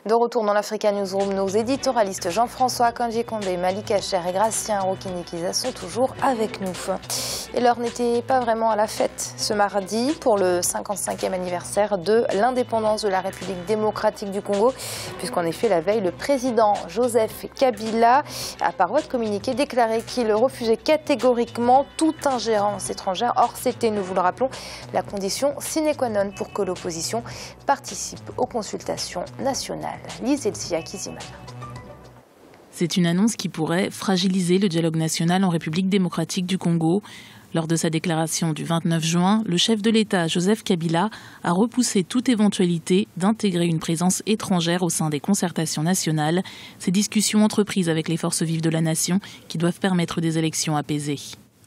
De retour dans l'Africa Newsroom, nos éditorialistes Jean-François Kandji-Kondé, Malik Acher et Gracien Rokinikiza sont toujours avec nous. Et l'heure n'était pas vraiment à la fête ce mardi pour le 55e anniversaire de l'indépendance de la République démocratique du Congo, puisqu'en effet la veille, le président Joseph Kabila a par voie de communiqué déclaré qu'il refusait catégoriquement toute ingérence étrangère. Or, c'était, nous vous le rappelons, la condition sine qua non pour que l'opposition participe aux consultations nationales. Lise Elsia Kizimana. C'est une annonce qui pourrait fragiliser le dialogue national en République démocratique du Congo. Lors de sa déclaration du 29 juin, le chef de l'État, Joseph Kabila, a repoussé toute éventualité d'intégrer une présence étrangère au sein des concertations nationales, ces discussions entreprises avec les forces vives de la nation qui doivent permettre des élections apaisées.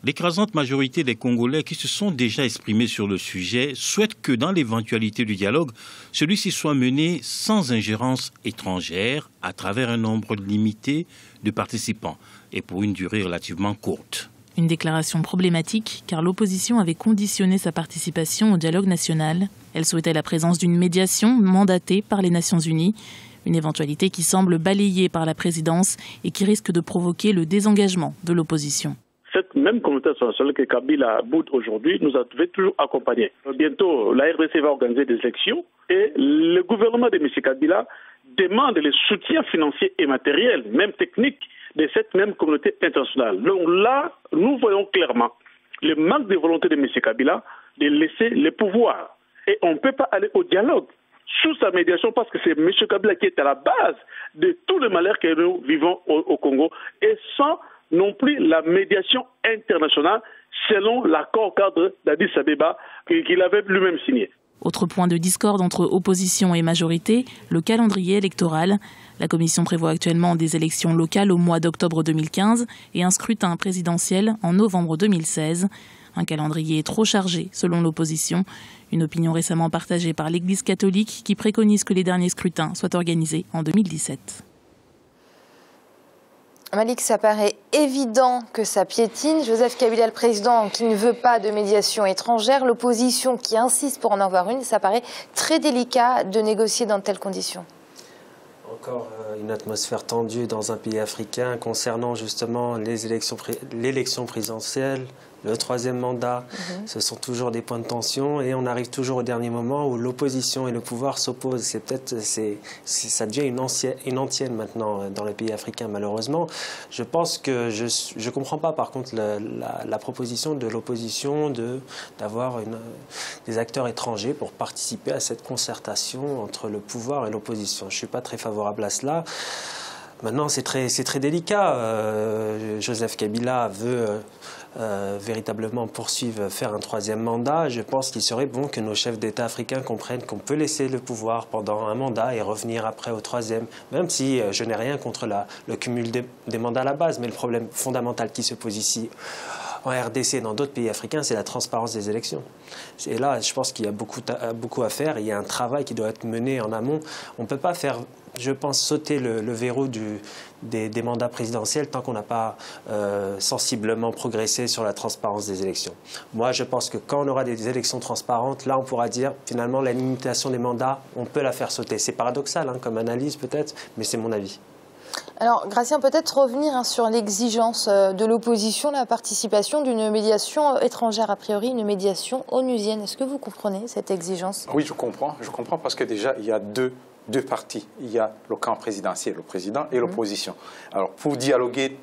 L'écrasante majorité des Congolais qui se sont déjà exprimés sur le sujet souhaitent que dans l'éventualité du dialogue, celui-ci soit mené sans ingérence étrangère à travers un nombre limité de participants et pour une durée relativement courte. Une déclaration problématique car l'opposition avait conditionné sa participation au dialogue national. Elle souhaitait la présence d'une médiation mandatée par les Nations Unies. Une éventualité qui semble balayée par la présidence et qui risque de provoquer le désengagement de l'opposition. Cette même communauté internationale que Kabila boude aujourd'hui nous a toujours accompagnés. Bientôt, la RDC va organiser des élections et le gouvernement de M. Kabila demande le soutien financier et matériel, même technique, de cette même communauté internationale. Donc là, nous voyons clairement le manque de volonté de M. Kabila de laisser le pouvoir. Et on ne peut pas aller au dialogue sous sa médiation parce que c'est M. Kabila qui est à la base de tout le malheur que nous vivons au Congo et sans non plus la médiation internationale selon l'accord cadre d'Addis Abeba qu'il avait lui-même signé. Autre point de discorde entre opposition et majorité, le calendrier électoral. La Commission prévoit actuellement des élections locales au mois d'octobre 2015 et un scrutin présidentiel en novembre 2016. Un calendrier trop chargé, selon l'opposition. Une opinion récemment partagée par l'Église catholique qui préconise que les derniers scrutins soient organisés en 2017. Malik, ça paraît évident que ça piétine. Joseph Kabila, le président, qui ne veut pas de médiation étrangère. L'opposition qui insiste pour en avoir une. Ça paraît très délicat de négocier dans de telles conditions. Encore une atmosphère tendue dans un pays africain concernant justement l'élection présidentielle, le troisième mandat. Ce sont toujours des points de tension et on arrive toujours au dernier moment où l'opposition et le pouvoir s'opposent. Ça devient une antienne maintenant dans les pays africains malheureusement. Je pense que je comprends pas par contre la proposition de l'opposition d'avoir des acteurs étrangers pour participer à cette concertation entre le pouvoir et l'opposition. Je suis pas très favorable à cela. Maintenant, c'est très délicat. Joseph Kabila veut véritablement faire un troisième mandat. Je pense qu'il serait bon que nos chefs d'État africains comprennent qu'on peut laisser le pouvoir pendant un mandat et revenir après au troisième, même si je n'ai rien contre le cumul des mandats à la base. Mais le problème fondamental qui se pose ici en RDC et dans d'autres pays africains, c'est la transparence des élections. Et là, je pense qu'il y a beaucoup à faire. Il y a un travail qui doit être mené en amont. On ne peut pas faire, je pense, sauter le verrou des mandats présidentiels tant qu'on n'a pas sensiblement progressé sur la transparence des élections. Moi, je pense que quand on aura des élections transparentes, là, on pourra dire, finalement, la limitation des mandats, on peut la faire sauter. C'est paradoxal comme analyse, peut-être, mais c'est mon avis. Alors, Gracien, peut-être revenir sur l'exigence de l'opposition, la participation d'une médiation étrangère, a priori une médiation onusienne. Est-ce que vous comprenez cette exigence? Oui, je comprends parce que déjà, il y a deux partis. Il y a le camp présidentiel, le président, et l'opposition. Alors, pour dialoguer,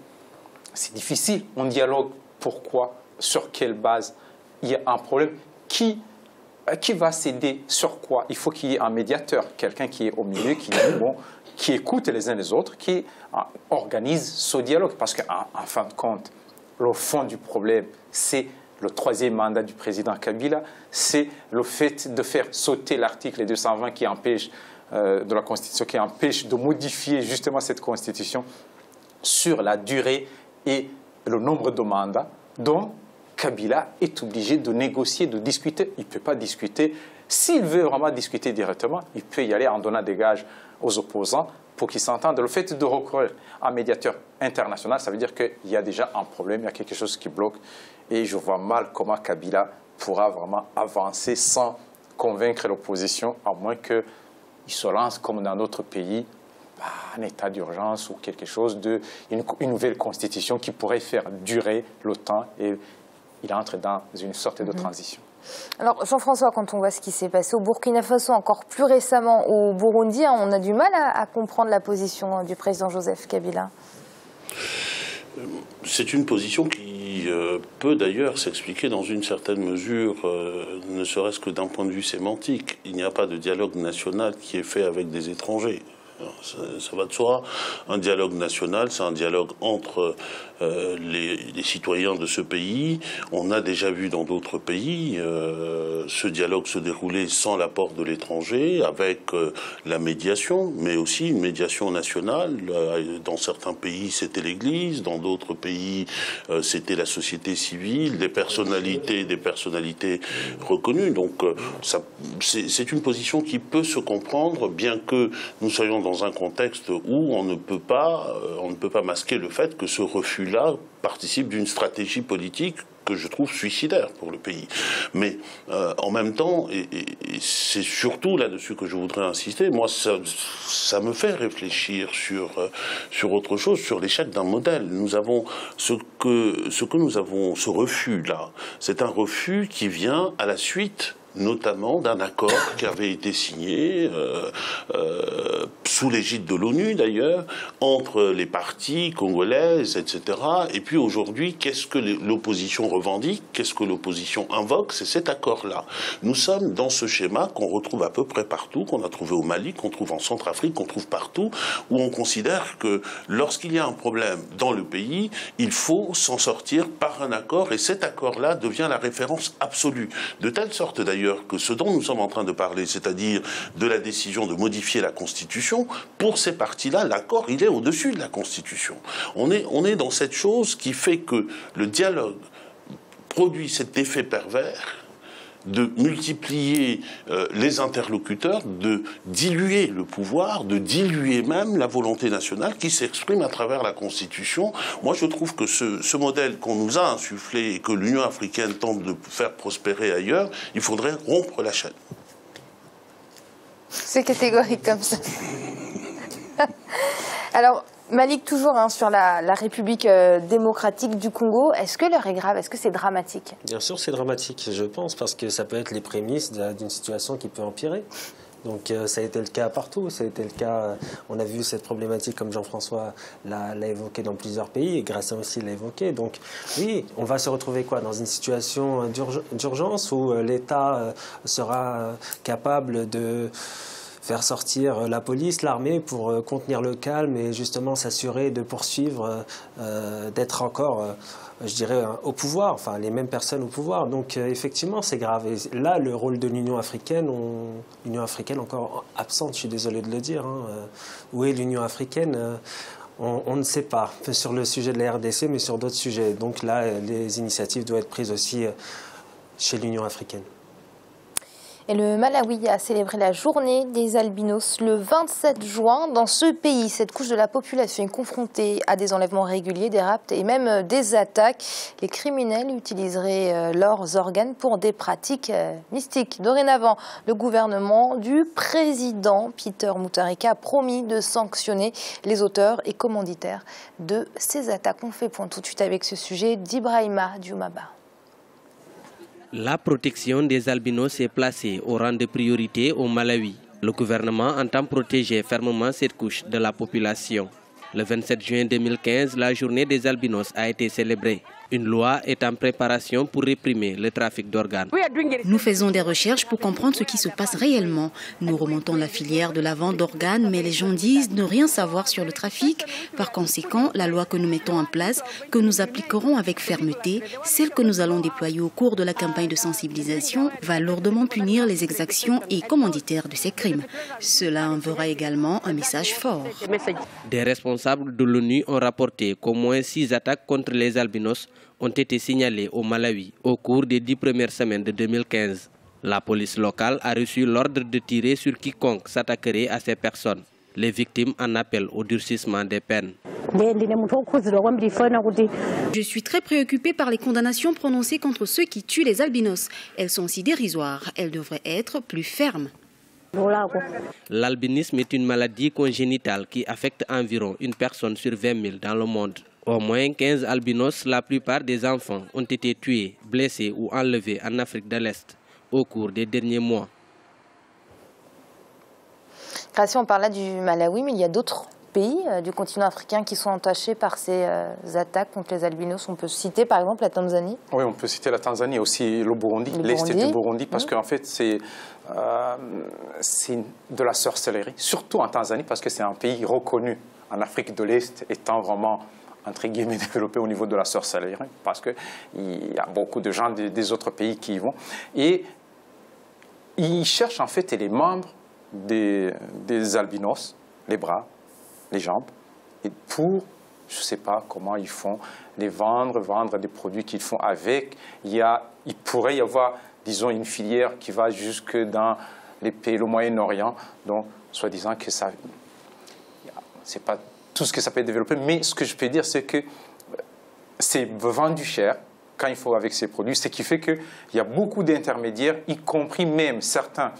c'est difficile. On dialogue pourquoi? Sur quelle base? Il y a un problème. Qui va céder sur quoi? Il faut qu'il y ait un médiateur, quelqu'un qui est au milieu, qui écoute les uns les autres, qui organise ce dialogue. Parce qu'en fin de compte, le fond du problème, c'est le troisième mandat du président Kabila, c'est le fait de faire sauter l'article 220 qui empêche de la Constitution, qui empêche de modifier justement cette Constitution sur la durée et le nombre de mandats dont Kabila est obligé de négocier, de discuter. Il ne peut pas discuter. S'il veut vraiment discuter directement, il peut y aller en donnant des gages aux opposants pour qu'ils s'entendent. Le fait de recourir à un médiateur international, ça veut dire qu'il y a déjà un problème, il y a quelque chose qui bloque. Et je vois mal comment Kabila pourra vraiment avancer sans convaincre l'opposition, à moins que il se lance comme dans d'autres pays, un état d'urgence ou quelque chose une nouvelle constitution qui pourrait faire durer le temps et il entre dans une sorte de transition. Alors Jean-François, quand on voit ce qui s'est passé au Burkina Faso, encore plus récemment au Burundi, on a du mal à comprendre la position du président Joseph Kabila. C'est une position qui peut d'ailleurs s'expliquer dans une certaine mesure, ne serait-ce que d'un point de vue sémantique. Il n'y a pas de dialogue national qui est fait avec des étrangers. Ça va de soi. Un dialogue national, c'est un dialogue entre les citoyens de ce pays. On a déjà vu dans d'autres pays ce dialogue se dérouler sans l'apport de l'étranger, avec la médiation, mais aussi une médiation nationale. Dans certains pays, c'était l'Église, dans d'autres pays, c'était la société civile, des personnalités reconnues. Donc, c'est une position qui peut se comprendre, bien que nous soyons dans un contexte où on ne peut pas masquer le fait que ce refus-là participe d'une stratégie politique que je trouve suicidaire pour le pays. Mais en même temps, et c'est surtout là-dessus que je voudrais insister, moi ça me fait réfléchir sur autre chose, sur l'échec d'un modèle. Nous avons ce refus-là, c'est un refus qui vient à la suite notamment d'un accord qui avait été signé sous l'égide de l'ONU d'ailleurs, entre les parties congolaises, etc. Et puis aujourd'hui, qu'est-ce que l'opposition revendique, qu'est-ce que l'opposition invoque? C'est cet accord-là. Nous sommes dans ce schéma qu'on retrouve à peu près partout, qu'on a trouvé au Mali, qu'on trouve en Centrafrique, qu'on trouve partout, où on considère que lorsqu'il y a un problème dans le pays, il faut s'en sortir par un accord, et cet accord-là devient la référence absolue. De telle sorte d'ailleurs que ce dont nous sommes en train de parler, c'est-à-dire de la décision de modifier la Constitution, pour ces partis-là, l'accord, il est au-dessus de la Constitution. On est dans cette chose qui fait que le dialogue produit cet effet pervers de multiplier les interlocuteurs, de diluer le pouvoir, de diluer même la volonté nationale qui s'exprime à travers la Constitution. Moi, je trouve que ce modèle qu'on nous a insufflé et que l'Union africaine tente de faire prospérer ailleurs, il faudrait rompre la chaîne. C'est catégorique comme ça. Alors, Malik, toujours sur la République démocratique du Congo, est-ce que l'heure est grave? Est-ce que c'est dramatique? Bien sûr, c'est dramatique, je pense, parce que ça peut être les prémices d'une situation qui peut empirer. Donc ça a été le cas partout, ça a été le cas, on a vu cette problématique comme Jean-François l'a évoqué dans plusieurs pays, et Gracien aussi l'a évoqué. Donc oui, on va se retrouver quoi, dans une situation d'urgence où l'État sera capable de faire sortir la police, l'armée pour contenir le calme et justement s'assurer de poursuivre, d'être encore, je dirais, au pouvoir, enfin les mêmes personnes au pouvoir. Donc effectivement, c'est grave. Et là, le rôle de l'Union africaine, encore absente, je suis désolé de le dire. Où est l'Union africaine? On ne sait pas, sur le sujet de la RDC, mais sur d'autres sujets. Donc là, les initiatives doivent être prises aussi chez l'Union africaine. Et le Malawi a célébré la journée des albinos le 27 juin. Dans ce pays, cette couche de la population est confrontée à des enlèvements réguliers, des rapts et même des attaques. Les criminels utiliseraient leurs organes pour des pratiques mystiques. Dorénavant, le gouvernement du président Peter Mutharika a promis de sanctionner les auteurs et commanditaires de ces attaques. On fait point tout de suite avec ce sujet d'Ibrahima Dioumaba. La protection des albinos est placée au rang de priorité au Malawi. Le gouvernement entend protéger fermement cette couche de la population. Le 27 juin 2015, la journée des albinos a été célébrée. Une loi est en préparation pour réprimer le trafic d'organes. Nous faisons des recherches pour comprendre ce qui se passe réellement. Nous remontons la filière de la vente d'organes, mais les gens disent ne rien savoir sur le trafic. Par conséquent, la loi que nous mettons en place, que nous appliquerons avec fermeté, celle que nous allons déployer au cours de la campagne de sensibilisation, va lourdement punir les exactions et commanditaires de ces crimes. Cela enverra également un message fort. Des responsables de l'ONU ont rapporté qu'au moins 6 attaques contre les albinos ont été signalés au Malawi au cours des 10 premières semaines de 2015. La police locale a reçu l'ordre de tirer sur quiconque s'attaquerait à ces personnes. Les victimes en appellent au durcissement des peines. Je suis très préoccupée par les condamnations prononcées contre ceux qui tuent les albinos. Elles sont si dérisoires, elles devraient être plus fermes. L'albinisme est une maladie congénitale qui affecte environ une personne sur 20 000 dans le monde. Au moins 15 albinos, la plupart des enfants, ont été tués, blessés ou enlevés en Afrique de l'Est au cours des derniers mois. Grâce, on parle là du Malawi, mais il y a d'autres pays du continent africain qui sont entachés par ces attaques contre les albinos. On peut citer par exemple la Tanzanie. Oui, on peut citer la Tanzanie et aussi le Burundi, l'Est du Burundi, parce qu'en fait c'est de la sorcellerie, surtout en Tanzanie, parce que c'est un pays reconnu en Afrique de l'Est étant vraiment entre guillemets développé au niveau de la sorcellerie, parce qu'il y a beaucoup de gens des autres pays qui y vont. Et ils cherchent en fait les membres des albinos, les bras, les jambes, et pour, je ne sais pas comment ils font, les vendre des produits qu'ils font avec. Il pourrait y avoir, disons, une filière qui va jusque dans les pays, le Moyen-Orient, donc soi-disant que ça, c'est pas tout ce que ça peut développer, mais ce que je peux dire, c'est que c'est vendu cher quand il faut avec ces produits, ce qui fait qu'il y a beaucoup d'intermédiaires, y compris même certains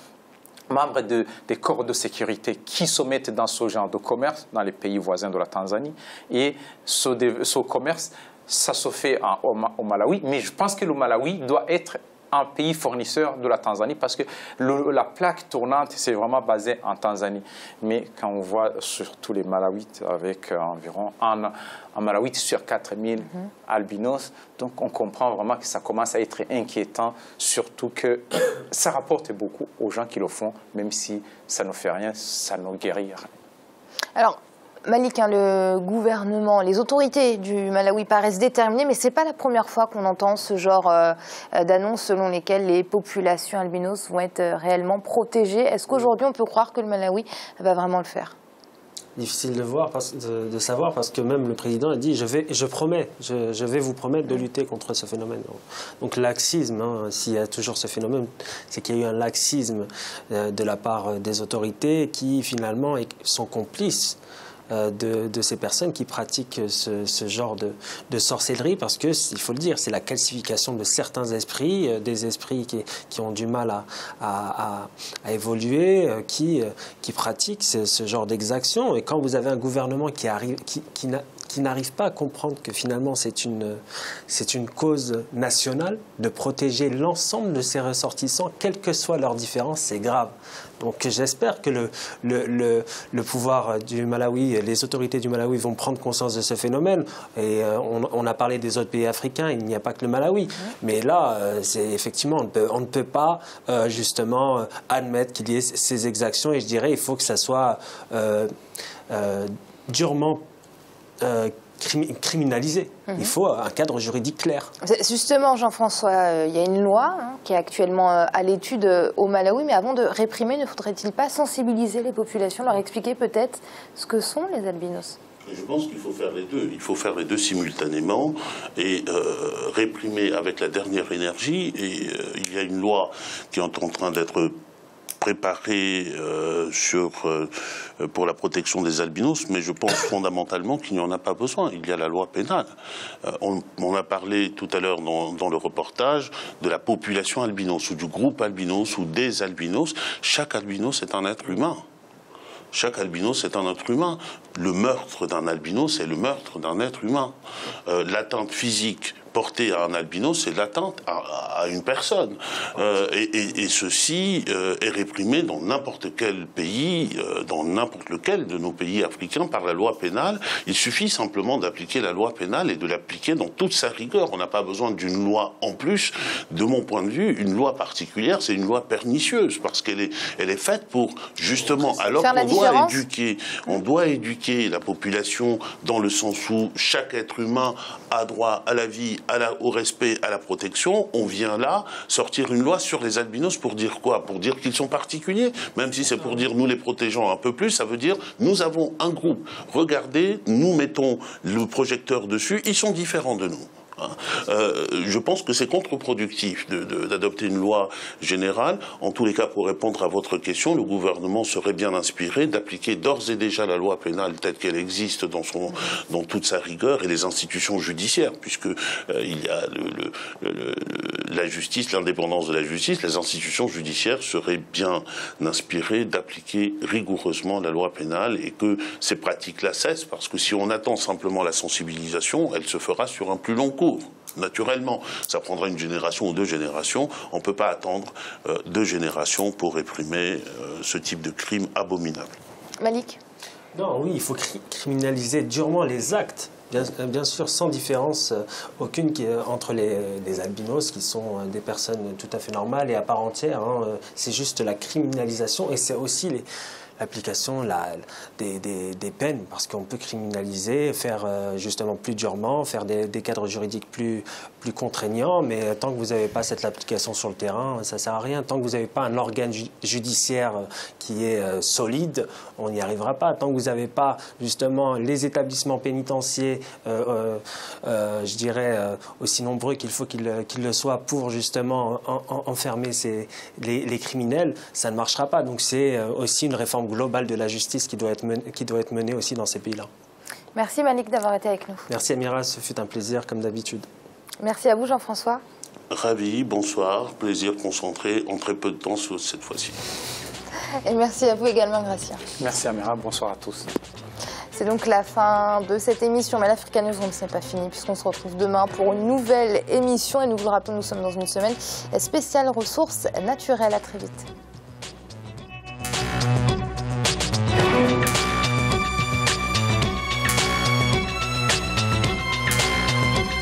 membres des corps de sécurité qui se mettent dans ce genre de commerce dans les pays voisins de la Tanzanie. Et ce commerce, ça se fait au Malawi, mais je pense que le Malawi doit être un pays fournisseur de la Tanzanie parce que la plaque tournante, c'est vraiment basé en Tanzanie. Mais quand on voit surtout les Malawites avec environ un Malawite sur 4000 albinos, donc on comprend vraiment que ça commence à être inquiétant, surtout que ça rapporte beaucoup aux gens qui le font, même si ça ne fait rien, ça ne guérit rien. Alors, Malik, le gouvernement, les autorités du Malawi paraissent déterminées, mais ce n'est pas la première fois qu'on entend ce genre d'annonces selon lesquelles les populations albinos vont être réellement protégées. Est-ce qu'aujourd'hui on peut croire que le Malawi va vraiment le faire? Difficile de savoir parce que même le président a dit je vais vous promettre de lutter contre ce phénomène. Donc laxisme, s'il y a toujours ce phénomène, c'est qu'il y a eu un laxisme de la part des autorités qui finalement sont complices de ces personnes qui pratiquent ce genre de sorcellerie, parce que, il faut le dire, c'est la calcification de certains esprits, des esprits qui ont du mal à évoluer, qui pratiquent ce genre d'exactions. Et quand vous avez un gouvernement qui n'arrive pas à comprendre que finalement c'est une cause nationale, de protéger l'ensemble de ses ressortissants, quelles que soient leurs différences, c'est grave. Donc j'espère que le pouvoir du Malawi, les autorités du Malawi vont prendre conscience de ce phénomène. Et on a parlé des autres pays africains, il n'y a pas que le Malawi. Mais là, effectivement, on ne peut pas justement admettre qu'il y ait ces exactions. Et je dirais qu'il faut que ça soit durement criminalisé. Il faut un cadre juridique clair. Justement, Jean-François, il y a une loi qui est actuellement à l'étude au Malawi, mais avant de réprimer, ne faudrait-il pas sensibiliser les populations, leur expliquer peut-être ce que sont les albinos? Je pense qu'il faut faire les deux. Il faut faire les deux simultanément et réprimer avec la dernière énergie. Et il y a une loi qui est en train d'être préparée pour la protection des albinos, mais je pense fondamentalement qu'il n'y en a pas besoin. Il y a la loi pénale. On a parlé tout à l'heure dans le reportage de la population albinos, ou du groupe albinos, ou des albinos. Chaque albinos est un être humain. Chaque albinos est un être humain. Le meurtre d'un albinos, c'est le meurtre d'un être humain. L'atteinte physique portée à un albinos, c'est l'atteinte à une personne. Et ceci est réprimé dans n'importe quel pays, dans n'importe lequel de nos pays africains par la loi pénale. Il suffit simplement d'appliquer la loi pénale et de l'appliquer dans toute sa rigueur. On n'a pas besoin d'une loi en plus. De mon point de vue, une loi particulière, c'est une loi pernicieuse parce qu'elle est faite pour justement, alors qu'on doit éduquer la population dans le sens où chaque être humain a droit à la vie, au respect, à la protection. On vient là sortir une loi sur les albinos pour dire quoi? Pour dire qu'ils sont particuliers. Même si c'est pour dire nous les protégeons un peu plus, ça veut dire nous avons un groupe. Regardez, nous mettons le projecteur dessus, ils sont différents de nous. Je pense que c'est contre-productif d'adopter une loi générale. En tous les cas, pour répondre à votre question, le gouvernement serait bien inspiré d'appliquer d'ores et déjà la loi pénale telle qu'elle existe dans toute sa rigueur et les institutions judiciaires, puisque il y a la justice, l'indépendance de la justice. Les institutions judiciaires seraient bien inspirées d'appliquer rigoureusement la loi pénale et que ces pratiques-là cessent, parce que si on attend simplement la sensibilisation, elle se fera sur un plus long cours. Naturellement, ça prendra une génération ou 2 générations. On ne peut pas attendre 2 générations pour réprimer ce type de crime abominable. Malik ? Non, oui, il faut criminaliser durement les actes. Bien sûr, sans différence aucune entre les albinos, qui sont des personnes tout à fait normales et à part entière. C'est juste la criminalisation et c'est aussi l'application des peines, parce qu'on peut criminaliser, faire justement plus durement, faire des cadres juridiques plus contraignants, mais tant que vous n'avez pas cette application sur le terrain, ça ne sert à rien. Tant que vous n'avez pas un organe judiciaire qui est solide, on n'y arrivera pas. Tant que vous n'avez pas justement les établissements pénitentiaires, je dirais, aussi nombreux qu'il faut qu'ils le soient pour justement enfermer les criminels, ça ne marchera pas. Donc c'est aussi une réforme globale de la justice qui doit être menée aussi dans ces pays-là. Merci Malik d'avoir été avec nous. Merci Amira, ce fut un plaisir comme d'habitude. Merci à vous Jean-François. Ravi, bonsoir, plaisir concentré en très peu de temps cette fois-ci. Et merci à vous également Gratien. Merci Amira, bonsoir à tous. C'est donc la fin de cette émission, mais l'Africa Newsroom, ce n'est pas fini puisqu'on se retrouve demain pour une nouvelle émission et nous vous le rappelons, nous sommes dans une semaine spéciale ressources naturelles. À très vite.